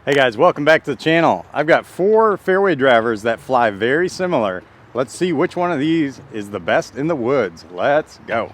Hey guys, welcome back to the channel. I've got 4 fairway drivers that fly very similar. Let's see which one of these is the best in the woods. Let's go.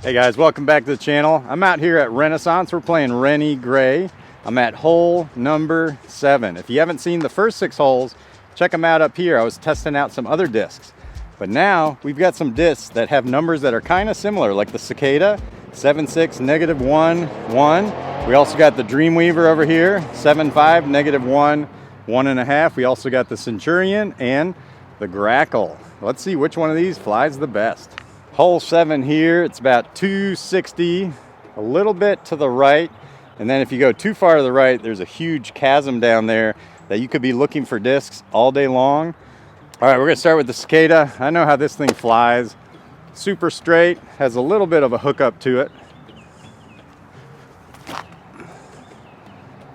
Hey guys, welcome back to the channel. I'm out here at Renaissance. We're playing Rennie Gray. I'm at hole number 7. If you haven't seen the first 6 holes, check them out up here. I was testing out some other discs. But now we've got some discs that have numbers that are kind of similar, like the Cicada, 7.6, -1, 1. We also got the Dream Weaver over here, 7.5, -1, 1.5. We also got the Centurion and the Grackle. Let's see which one of these flies the best. Hole 7 here, it's about 260, a little bit to the right. And then if you go too far to the right, there's a huge chasm down there that you could be looking for discs all day long. All right, we're gonna start with the Cicada. I know how this thing flies. Super straight, has a little bit of a hookup to it.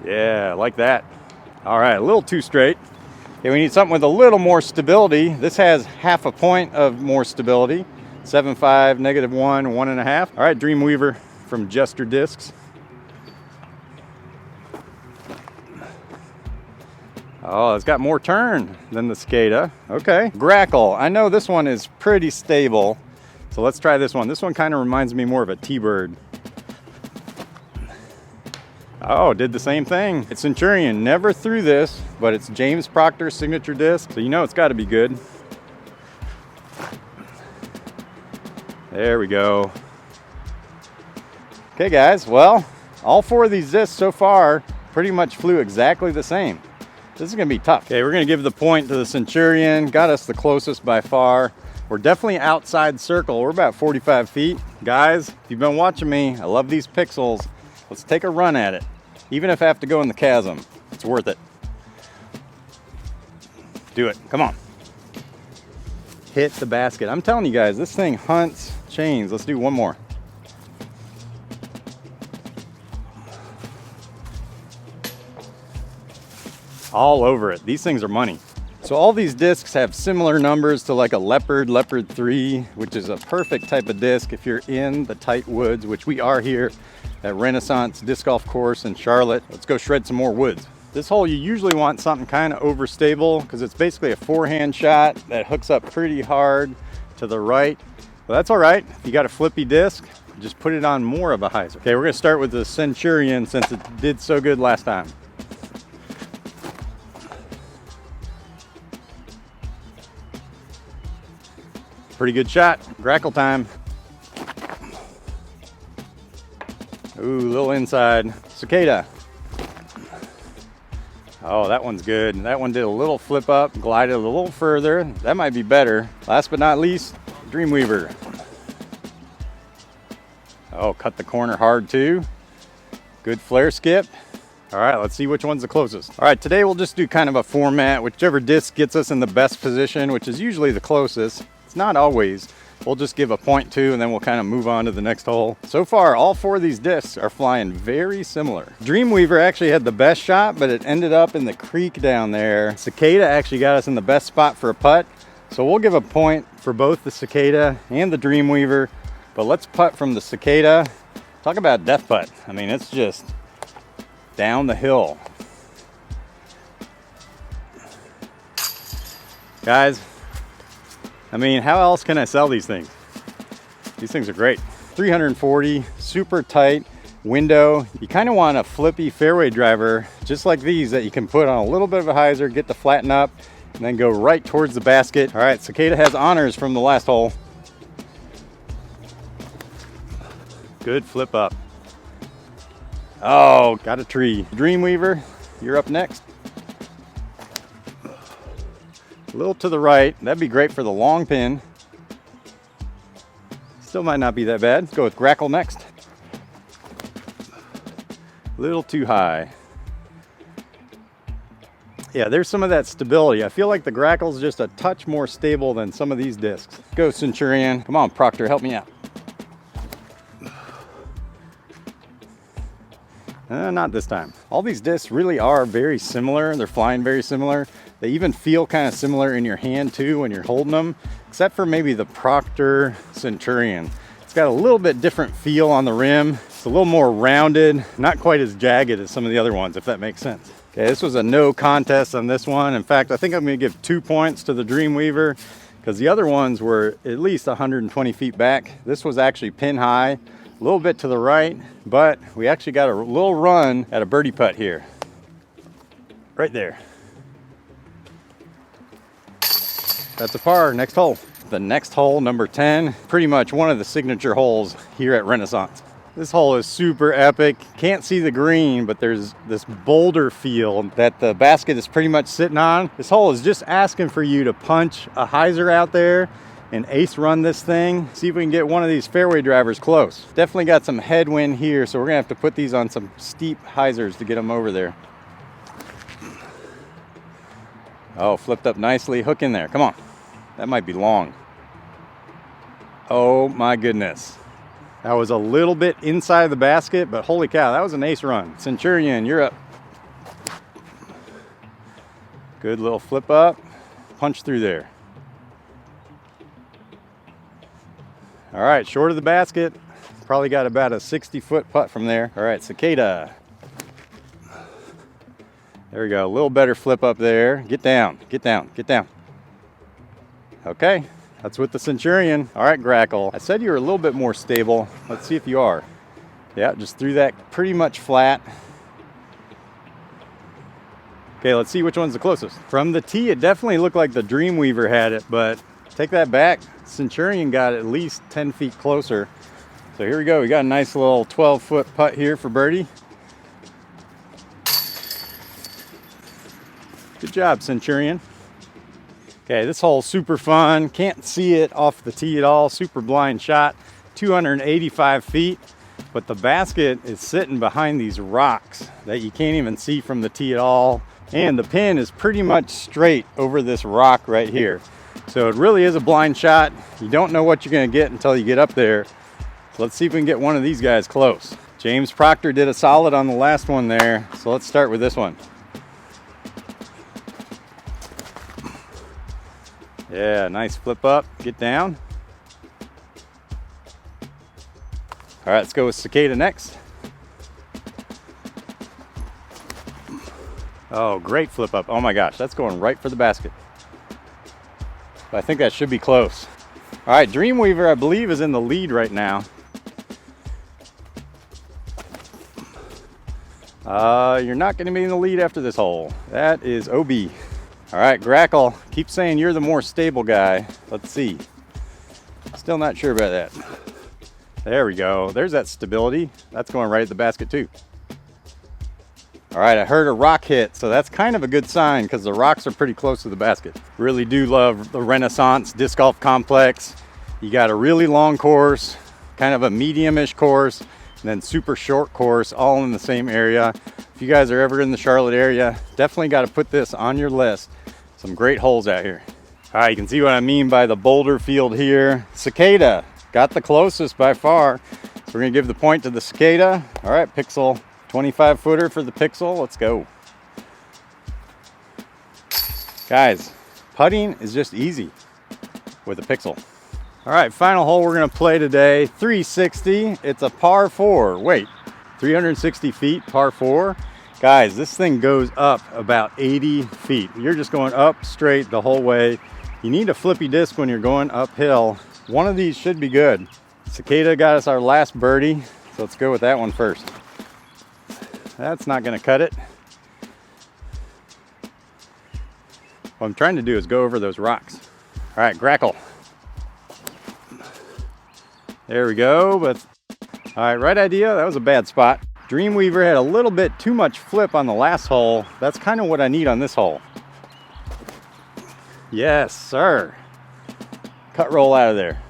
Yeah, like that. All right, a little too straight. Okay, we need something with a little more stability. This has half a point of more stability. 7.5, -1, 1.5. All right, Dream Weaver from Jester Discs. Oh, it's got more turn than the Cicada. Okay, Grackle. I know this one is pretty stable. So let's try this one. This one kind of reminds me more of a T-bird. Oh, did the same thing. It's Centurion. Never threw this, but it's James Proctor's signature disc, so you know it's got to be good. There we go. Okay, guys. Well, all 4 of these discs so far pretty much flew exactly the same. This is going to be tough. Okay, we're going to give the point to the Centurion. Got us the closest by far. We're definitely outside circle. We're about 45 feet. Guys, if you've been watching me, I love these pixels. Let's take a run at it. Even if I have to go in the chasm, it's worth it. Do it. Come on. Hit the basket. I'm telling you guys, this thing hunts chains. Let's do one more. All over it. These things are money. So all these discs have similar numbers to like a Leopard 3, which is a perfect type of disc if you're in the tight woods, which we are here at Renaissance Disc Golf Course in Charlotte. Let's go shred some more woods. This hole, you usually want something kind of overstable because it's basically a forehand shot that hooks up pretty hard to the right. But that's all right. If you got a flippy disc, just put it on more of a hyzer. Okay, we're gonna start with the Centurion since it did so good last time. Pretty good shot. Grackle time. Ooh, little inside. Cicada. Oh, that one's good. That one did a little flip up, glided a little further. That might be better. Last but not least, Dream Weaver. Oh, cut the corner hard too. Good flare skip. All right, let's see which one's the closest. All right, today we'll just do kind of a format. Whichever disc gets us in the best position, which is usually the closest. It's not always. We'll just give a point to and then we'll kind of move on to the next hole. So far, all 4 of these discs are flying very similar. Dream Weaver actually had the best shot, but it ended up in the creek down there. Cicada actually got us in the best spot for a putt. So we'll give a point for both the Cicada and the Dream Weaver. But let's putt from the Cicada. Talk about death putt. I mean, it's just down the hill. Guys, I mean, how else can I sell these things? These things are great. 340, super tight window. You kind of want a flippy fairway driver, just like these, that you can put on a little bit of a hyzer, get to flatten up, and then go right towards the basket. All right, Cicada has honors from the last hole. Good flip up. Oh, got a tree. Dream Weaver, you're up next. A little to the right. That'd be great for the long pin. Still might not be that bad. Let's go with Grackle next. A little too high. Yeah, there's some of that stability. I feel like the Grackle's just a touch more stable than some of these discs. Go Centurion. Come on, Proctor, help me out. Not this time. All these discs really are very similar. They're flying very similar. They even feel kind of similar in your hand too when you're holding them, except for maybe the Proctor Centurion. It's got a little bit different feel on the rim. It's a little more rounded, not quite as jagged as some of the other ones, if that makes sense. Okay, this was a no contest on this one. In fact, I think I'm gonna give 2 points to the Dream Weaver because the other ones were at least 120 feet back. This was actually pin high, a little bit to the right, but we actually got a little run at a birdie putt here. Right there. That's a par. Next hole. The next hole, number 10, pretty much one of the signature holes here at Renaissance. This hole is super epic. Can't see the green, but there's this boulder field that the basket is pretty much sitting on. This hole is just asking for you to punch a hyzer out there and ace run this thing. See if we can get one of these fairway drivers close. Definitely got some headwind here, so we're gonna have to put these on some steep hyzers to get them over there. Oh, flipped up nicely. Hook in there. Come on. That might be long. Oh my goodness. That was a little bit inside the basket, but holy cow, that was an ace run. Centurion, you're up. Good little flip up. Punch through there. All right, short of the basket. Probably got about a 60-foot putt from there. All right, Cicada. There we go, a little better flip up there. Get down, get down, get down. Okay, that's with the Centurion. All right, Grackle. I said you were a little bit more stable. Let's see if you are. Yeah, just threw that pretty much flat. Okay, let's see which one's the closest. From the tee, it definitely looked like the Dream Weaver had it, but take that back. Centurion got at least 10 feet closer. So here we go. We got a nice little 12-foot putt here for birdie. Good job, Centurion. Okay, this hole's super fun. Can't see it off the tee at all. Super blind shot, 285 feet. But the basket is sitting behind these rocks that you can't even see from the tee at all. And the pin is pretty much straight over this rock right here. So it really is a blind shot. You don't know what you're gonna get until you get up there. So let's see if we can get one of these guys close. James Proctor did a solid on the last one there. So let's start with this one. Yeah, nice flip up, get down. All right, let's go with Cicada next. Oh, great flip up. Oh my gosh, that's going right for the basket. But I think that should be close. All right, Dream Weaver, I believe, is in the lead right now. You're not gonna be in the lead after this hole. That is OB. All right, Grackle, keep saying you're the more stable guy. Let's see. Still not sure about that. There we go. There's that stability. That's going right at the basket too. All right, I heard a rock hit, so that's kind of a good sign because the rocks are pretty close to the basket. Really do love the Renaissance Disc Golf Complex. You got a really long course, kind of a medium-ish course, and then super short course, all in the same area. If you guys are ever in the Charlotte area, definitely got to put this on your list. Some great holes out here. All right, you can see what I mean by the boulder field here. Cicada got the closest by far. So we're gonna give the point to the Cicada. All right, Pixel, 25 footer for the Pixel. Let's go. Guys, putting is just easy with a Pixel. All right, final hole we're gonna play today, 360. It's a par 4. Wait, 360 feet, par 4. Guys, this thing goes up about 80 feet. You're just going up straight the whole way. You need a flippy disc when you're going uphill. One of these should be good. Cicada got us our last birdie, so let's go with that one first. That's not gonna cut it. What I'm trying to do is go over those rocks. All right, Grackle. There we go, but all right, right idea. That was a bad spot. Dream Weaver had a little bit too much flip on the last hole. That's kind of what I need on this hole. Yes, sir. Cut roll out of there.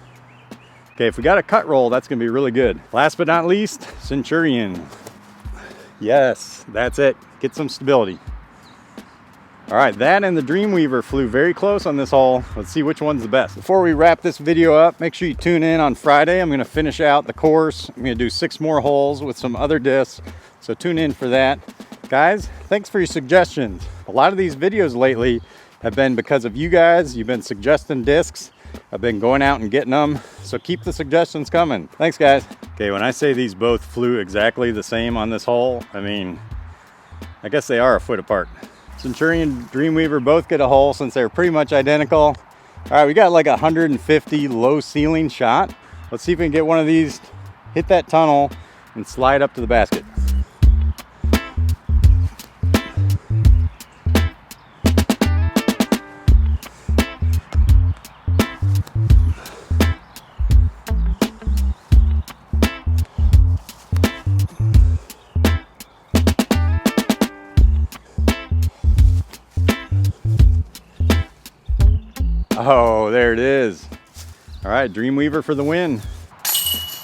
Okay, if we got a cut roll, that's gonna be really good. Last but not least, Centurion. Yes, that's it. Get some stability. All right, that and the Dream Weaver flew very close on this hole. Let's see which one's the best. Before we wrap this video up, make sure you tune in on Friday. I'm gonna finish out the course. I'm gonna do 6 more holes with some other discs, so tune in for that. Guys, thanks for your suggestions. A lot of these videos lately have been because of you guys. You've been suggesting discs. I've been going out and getting them, so keep the suggestions coming. Thanks, guys. Okay, when I say these both flew exactly the same on this hole, I mean, I guess they are a foot apart. Centurion, Dream Weaver both get a hole since they're pretty much identical. All right, we got like a 150 low ceiling shot. Let's see if we can get one of these, hit that tunnel, and slide up to the basket. Oh, there it is. All right, Dream Weaver for the win.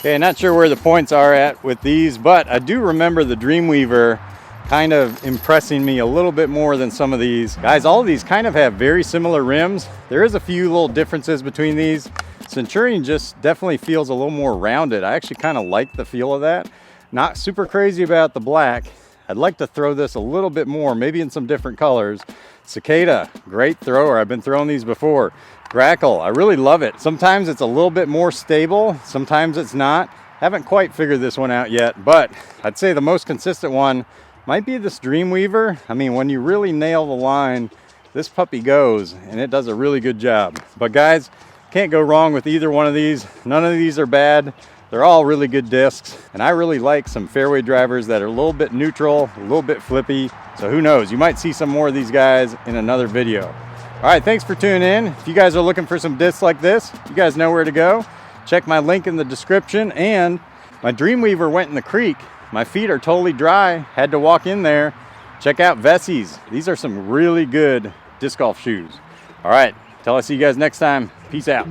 Okay, not sure where the points are at with these, but I do remember the Dream Weaver kind of impressing me a little bit more than some of these. Guys, all of these kind of have very similar rims. There is a few little differences between these. Centurion just definitely feels a little more rounded. I actually kind of like the feel of that. Not super crazy about the black. I'd like to throw this a little bit more, maybe in some different colors. Cicada, great thrower. I've been throwing these before. Grackle, I really love it. Sometimes it's a little bit more stable, sometimes it's not. Haven't quite figured this one out yet, but I'd say the most consistent one might be this Dream Weaver. I mean, when you really nail the line, this puppy goes, and it does a really good job. But guys, can't go wrong with either one of these. None of these are bad. They're all really good discs, and I really like some fairway drivers that are a little bit neutral, a little bit flippy. So who knows, you might see some more of these guys in another video. All right, thanks for tuning in. If you guys are looking for some discs like this, you guys know where to go. Check my link in the description, and my Dream Weaver went in the creek. My feet are totally dry, had to walk in there. Check out Vessi's. These are some really good disc golf shoes. All right, till I see you guys next time, peace out.